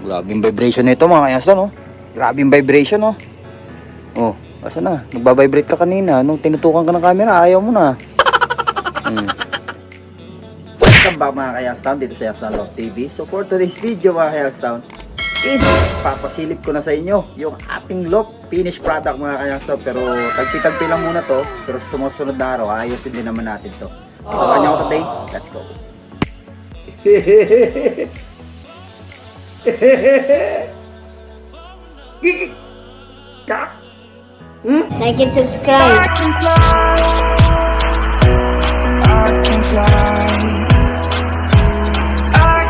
Grabe yung vibration nito mga kayastan, oh. Grabe yung vibration, oh. Oh, asa na? Nagbabibrate ka kanina. Nung tinutukan ka ng camera, ayaw mo na. Welcome back mga kayastan dito sa Yastan Love TV. So for today's video mga kayastan is papasilip ko na sa inyo yung ating loft finished product mga kayastan. Pero tagpi-tagpi lang muna to. Pero sumusunod na araw, ayusin din naman natin to. So kanya ko today, let's go. Like and subscribe. I can fly. I can fly. I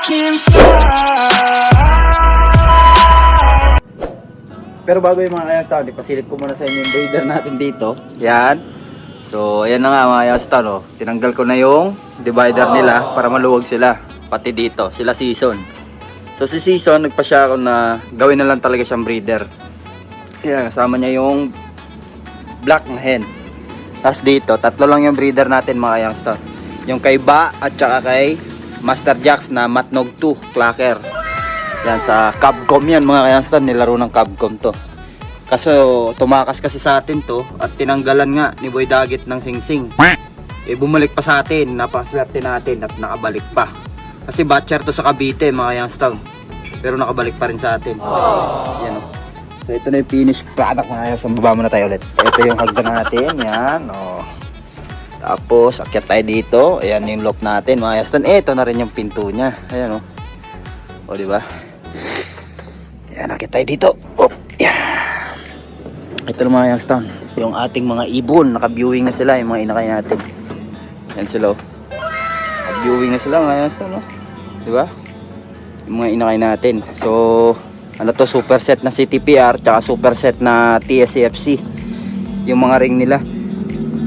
can fly. Pero bago yung mga kayastan, ipasilip ko muna sa inyo yung breeder natin dito. Yan. So ayan na nga mga kayastan, oh. Tinanggal ko na yung divider nila para maluwag sila. Pati dito, sila Season. So si Season, nagpa siya ako na gawin na lang talaga siyang breeder. Kaya kasama niya yung black na hen. Tapos dito, tatlo lang yung breeder natin mga youngster. Yung kay Ba at saka kay Master Jax na Matnog 2 Clacker. Yan sa Capcom yan mga youngster, nilaro ng Capcom to. Kaso tumakas kasi sa atin to at tinanggalan nga ni Boy Dagit ng singsing. Eh bumalik pa sa atin, napaswerte natin at nakabalik pa. Kasi batcher to sa Cavite mga youngster. Pero nakabalik pa rin sa atin. Yan, oh. So ito na yung finished product mga youngster. Baba muna tayo ulit. Ito yung hagdan natin. Yan, oh. Tapos akyat tayo dito. Ayan yung lock natin mga youngster. Ito na rin yung pinto niya. Ayan, oh. O diba? Ayan, akyat tayo dito. Oh, yan. Ito na mga youngster. Yung ating mga ibon. Naka-viewing na sila yung mga inakay natin. Yan sila, oh. Naka-viewing na sila mga youngster, no? Diba? Yung mga inakay natin. So ano to, super set na CTPR tsaka super set na TSCFC yung mga ring nila.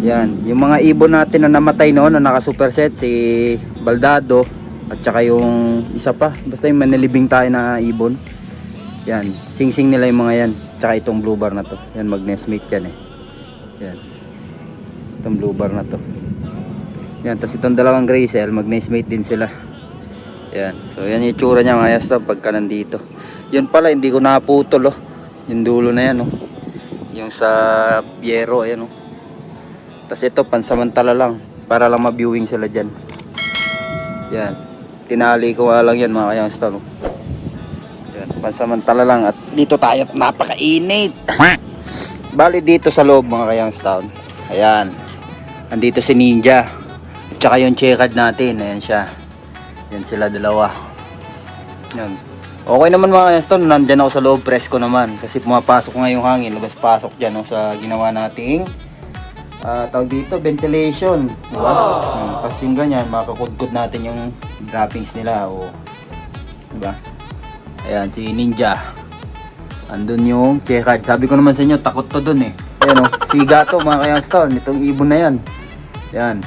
Yan, yung mga ibon natin na namatay noon na naka super set, si Baldado at saka yung isa pa, basta yung manilibing tayo na ibon. Yan, sing-sing nila yung mga yan. Tsaka itong blue bar na to. Yan, mag-nestmate yan, eh. Yan, itong blue bar na to. Yan, tapos itong dalawang gray cell, mag-nestmate din sila. Yan, so yan yung itsura niya mga yasta pagka nandito. Yun pala, hindi ko naputol, oh. Yung dulo na yan, oh. Yung sa Piero, ayan, oh. Tapos ito, pansamantala lang, para lang ma-viewing sila dyan. Yan, tinali ko nga lang yan mga yasta, oh. Yan, pansamantala lang. At dito tayo, napakainit. Bali dito sa loob mga kayangstown. Ayan, andito si Ninja at saka yung checkad natin, ayan siya. Yan sila dalawa. Yan. Okay naman mga kayangstown, nandyan ako sa loob, presko naman. Kasi pumapasok nga yung hangin, labas-pasok dyan, oh, sa ginawa nating tawag dito, ventilation. Diba? Tapos yung ganyan, makakudkod natin yung droppings nila, oh. Diba? Ayan, si Ninja. Andun yung checkad. Sabi ko naman sa inyo, takot to dun, eh. Ayan, oh, siga to mga kayangstown, itong ibon na yan. Yan,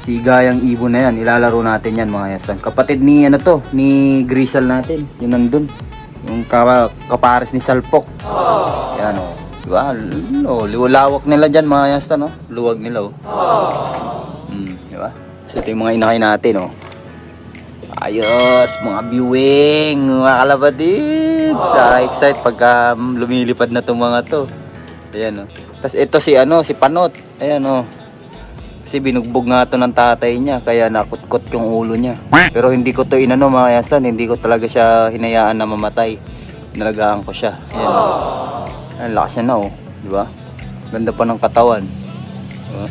siga yung ibon na yan, ilalaro natin yan mga kayangstown. Kapatid ni ano to, ni Grisel natin, yung nandun, yung kapares ni Salpok. Yan, oh. Diba? No, liwalawak nila dyan mga kayangstown, oh. Luwag nila, oh. Diba? So ito yung mga inakay natin, oh. Ayos, mga viewing, mga kalabadid. Excited pagka lumilipad na itong mga to. Ayan, oh. Tapos ito si ano, si Panot. Ayan, oh. Kasi binugbog nga ito ng tatay niya, kaya nakutkot yung ulo niya. Pero hindi ko to inano mga kayangstown, hindi ko talaga siya hinayaan na mamatay. Nalagaan ko siya. Ayan, oh. Ayan, lakas niya na, oh. Diba? Ganda pa ng katawan. Diba?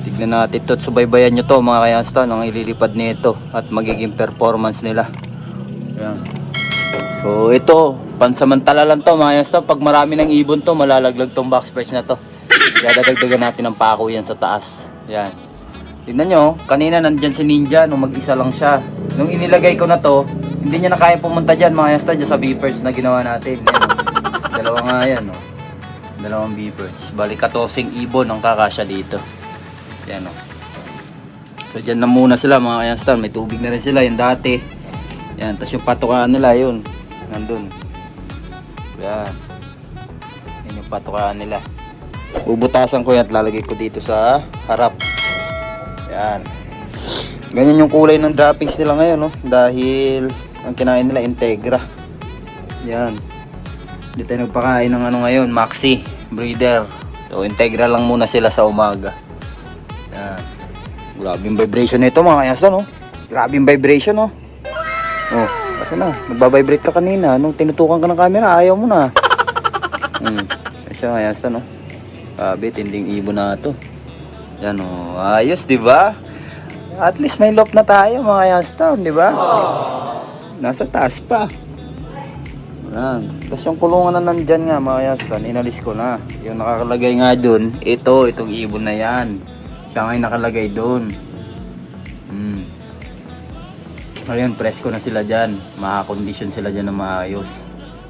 Tignan natin ito at subaybayan nyo to mga kayangstown, ang ililipad nito at magiging performance nila. Ayan. So ito, pansamantala lang to mga kayangstown. Pag marami ng ibon to, malalaglag tong box perch na to. Kaya dadagdagan natin ng pako yan sa taas. Yan. Tignan nyo, kanina nandyan si Ninja nung mag-isa lang siya. Nung inilagay ko na to, hindi niya na kaya pumunta dyan mga kayangstown, dyan sa beepers na ginawa natin. Yan, oh. Dalawa nga yan, oh. Dalawang beepers. Bali 14 ibon ang kakasya dito. Yan, oh. So dyan na muna sila mga kayangstown. May tubig na rin sila yung dati. Yan, tapos yung patukaan nila yun, nandun. Yan. Yan yung patukaan nila. Bubutasan ko yan at lalagay ko dito sa harap. Yan. Ganyan yung kulay ng droppings nila ngayon, no? Dahil ang kinain nila Integra. Yan. Hindi tayo nagpakain ng ano ngayon, Maxi breeder. So Integra lang muna sila sa umaga. Yan. Grabe yung vibration nito mga kayasta, no? Grabe yung vibration, no? Oh, kasi na, nagbabibrate ka kanina. Nung tinutukan ka ng camera, ayaw mo na. Kasi mga kayasta, no? Grabe, tinding ibon na to. Yan, oh. Ayos, di ba? At least may loft na tayo mga kayasta, di ba? Nasa taas pa. Yan. Tapos yung kulungan na nandyan nga mga kayasta, inalis ko na. Yung nakakalagay nga dun, itong ibon na yan. Siya nga yung nakalagay dun. Ngayon, presko na sila dyan. Makakondisyon sila dyan na maayos.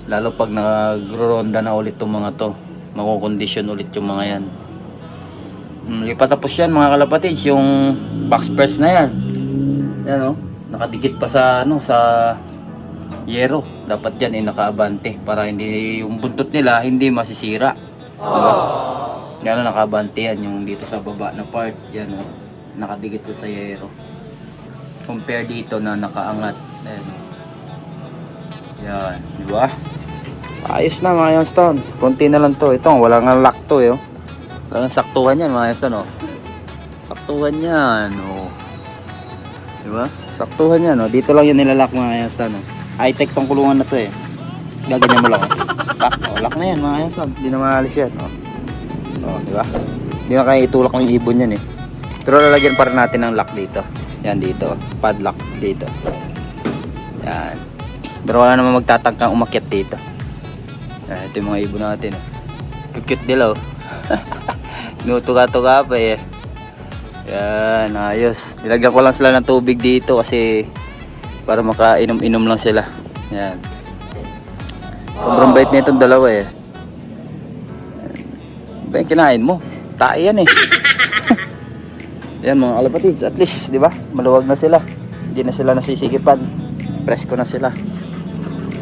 Lalo pag nagro-ronda na ulit itong mga to. Makukondisyon ulit yung mga yan. Ipatapos yan mga kalapatids. Yung box press na yan. Yan o. Nakadikit pa sa yero. Dapat yan nakaabante. Para hindi yung buntot nila hindi masisira. Diba? Yan o, nakaabante yan. Yung dito sa baba na part. Yan o. Nakadikit ko sa yero. Compare dito na nakaangat. Ayan. Yan, di ba? Ayos na mga Youngstown. Konti na lang to. Ito, wala nga lock to eh. Oh. Wala nga saktuhan yan mga Youngstown. Oh. Saktuhan yan. Oh. Di ba? Saktuhan yan. Oh. Dito lang yung nilalak mga Youngstown. Oh. High-tech tong kulungan na to eh. Gaganyan mo lang. Oh. Lock. Oh, lock na yan mga Youngstown. Hindi na maalis yan. Oh. Oh, di ba? Hindi na kaya itulak ng ibon yan eh. Pero lalagyan pa rin natin ng lock dito. Yan dito, padlock dito. Yan. Pero wala naman magtatangkang umakyat dito. Yan, ito yung mga ibon natin. Cute nila oh. Nutuka-tuka pa eh. Yan, ayos. Nilagyan ko lang sila ng tubig dito kasi para makainom-inom lang sila. Yan. Sobrang bait na itong dalawa eh. Ba yung kinain mo? Tae yan eh. Yan mga kalapatids, at least, di ba? Maluwag na sila. Hindi na sila nasisikipan. Presko na sila.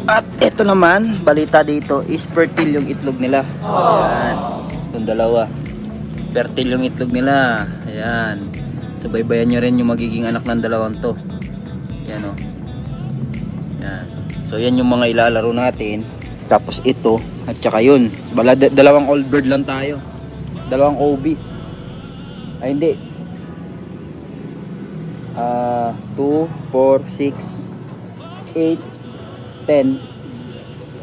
At ito naman, balita dito is fertile yung itlog nila. Ayan. Itong dalawa. Fertile yung itlog nila. Ayan. Subaybayan nyo rin yung magiging anak ng dalawang to. Yan o. Yan. So yan yung mga ilalaro natin. Tapos ito, at saka yun. Dalawang old bird lang tayo. Dalawang OB. Ay hindi. 2, 4, 6, 8, 10.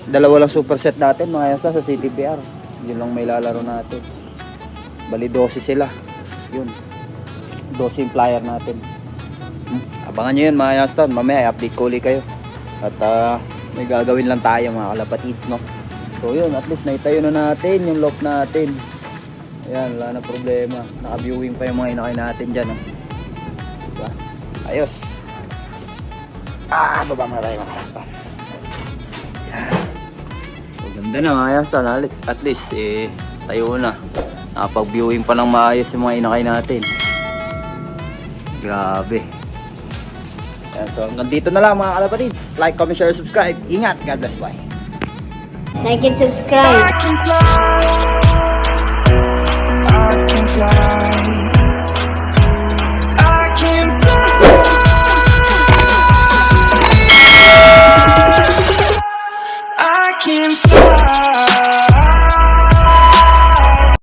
Dalawa lang superset natin mga yasa sa CTPR. Yun lang may lalaro natin. Bali 12 sila. Yun. 12 yung flyer natin. Abangan nyo yun mga yasa. Mamaya update ko ulit kayo. At may gagawin lang tayo mga kalapatids, no? So yun, at least naitayo na natin yung loft natin. Ayan, wala na problema. Naka-viewing pa yung mga inakay natin dyan, no? Diba? Ayos. Baba muna tayo mga kasta. So ganda na mga kasta. At least tayo na. Nakapag-viewing pa ng maayos yung mga inakay natin. Grabe. Ayan, so hanggang dito na lang mga kalapatids. Like, comment, share, subscribe. Ingat. God bless. Bye. Like and subscribe. I can fly.